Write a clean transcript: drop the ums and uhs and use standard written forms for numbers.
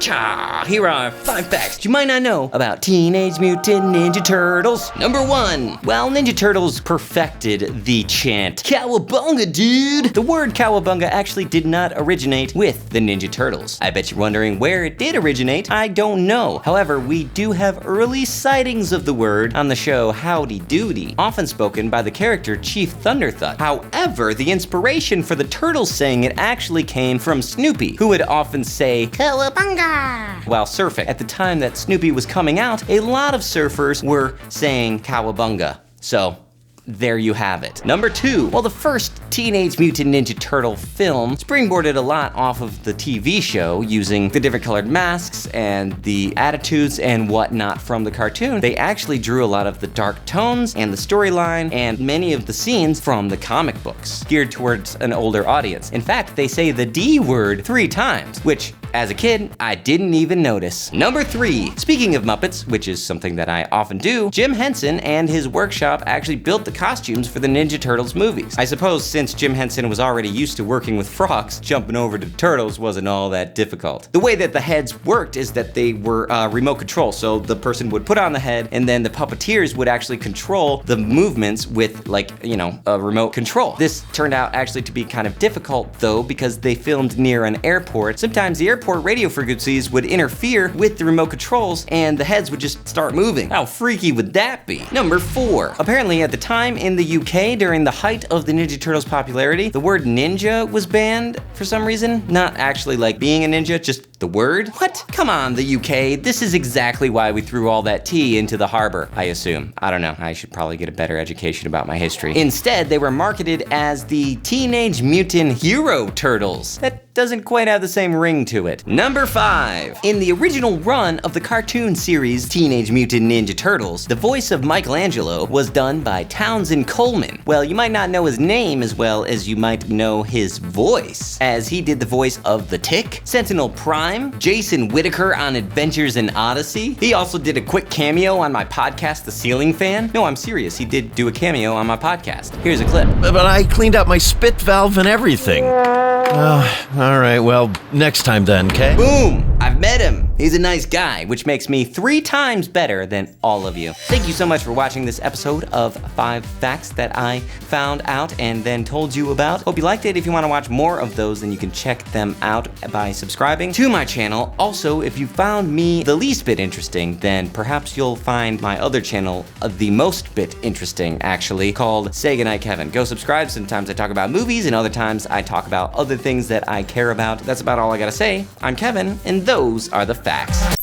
Cha-cha! Here are 5 facts you might not know about Teenage Mutant Ninja Turtles. Number 1. Well, Ninja Turtles perfected the chant, Cowabunga, dude! The word Cowabunga actually did not originate with the Ninja Turtles. I bet you're wondering where it did originate. I don't know. However, we do have early sightings of the word on the show Howdy Doody, often spoken by the character Chief Thunderthud. However, the inspiration for the Turtles saying it actually came from Snoopy, who would often say, Cowabunga, while surfing. At the time that Snoopy was coming out, a lot of surfers were saying Cowabunga. So, there you have it. Number 2. Well, the first Teenage Mutant Ninja Turtle film springboarded a lot off of the TV show, using the different colored masks and the attitudes and whatnot from the cartoon. They actually drew a lot of the dark tones and the storyline and many of the scenes from the comic books, geared towards an older audience. In fact, they say the D word 3 times, which, as a kid, I didn't even notice. Number 3. Speaking of Muppets, which is something that I often do, Jim Henson and his workshop actually built the costumes for the Ninja Turtles movies. I suppose since Jim Henson was already used to working with frogs, jumping over to turtles wasn't all that difficult. The way that the heads worked is that they were remote control, so the person would put on the head and then the puppeteers would actually control the movements with, like, you know, a remote control. This turned out actually to be kind of difficult though, because they filmed near an airport. Sometimes the airport radio frequencies would interfere with the remote controls and the heads would just start moving. How freaky would that be? Number 4. Apparently at the time in the UK, during the height of the Ninja Turtles popularity, the word ninja was banned for some reason. Not actually like being a ninja, just the word. What? Come on, the UK. This is exactly why we threw all that tea into the harbor, I assume. I don't know. I should probably get a better education about my history. Instead, they were marketed as the Teenage Mutant Hero Turtles. That doesn't quite have the same ring to it. Number 5. In the original run of the cartoon series Teenage Mutant Ninja Turtles, the voice of Michelangelo was done by Townsend Coleman. Well, you might not know his name as well as you might know his voice, as he did the voice of the Tick, Sentinel Prime, Jason Whittaker on Adventures in Odyssey. He also did a quick cameo on my podcast, The Ceiling Fan. No, I'm serious, he did do a cameo on my podcast. Here's a clip. But I cleaned out my spit valve and everything. All right, well, next time then, okay? Boom! I've met him. He's a nice guy, which makes me 3 times better than all of you. Thank you so much for watching this episode of 5 Facts that I found out and then told you about. Hope you liked it. If you want to watch more of those, then you can check them out by subscribing to my channel. Also, if you found me the least bit interesting, then perhaps you'll find my other channel the most bit interesting, actually, called Say Goodnight Kevin. Go subscribe. Sometimes I talk about movies and other times I talk about other things that I care about. That's about all I gotta say. I'm Kevin, and those are the facts.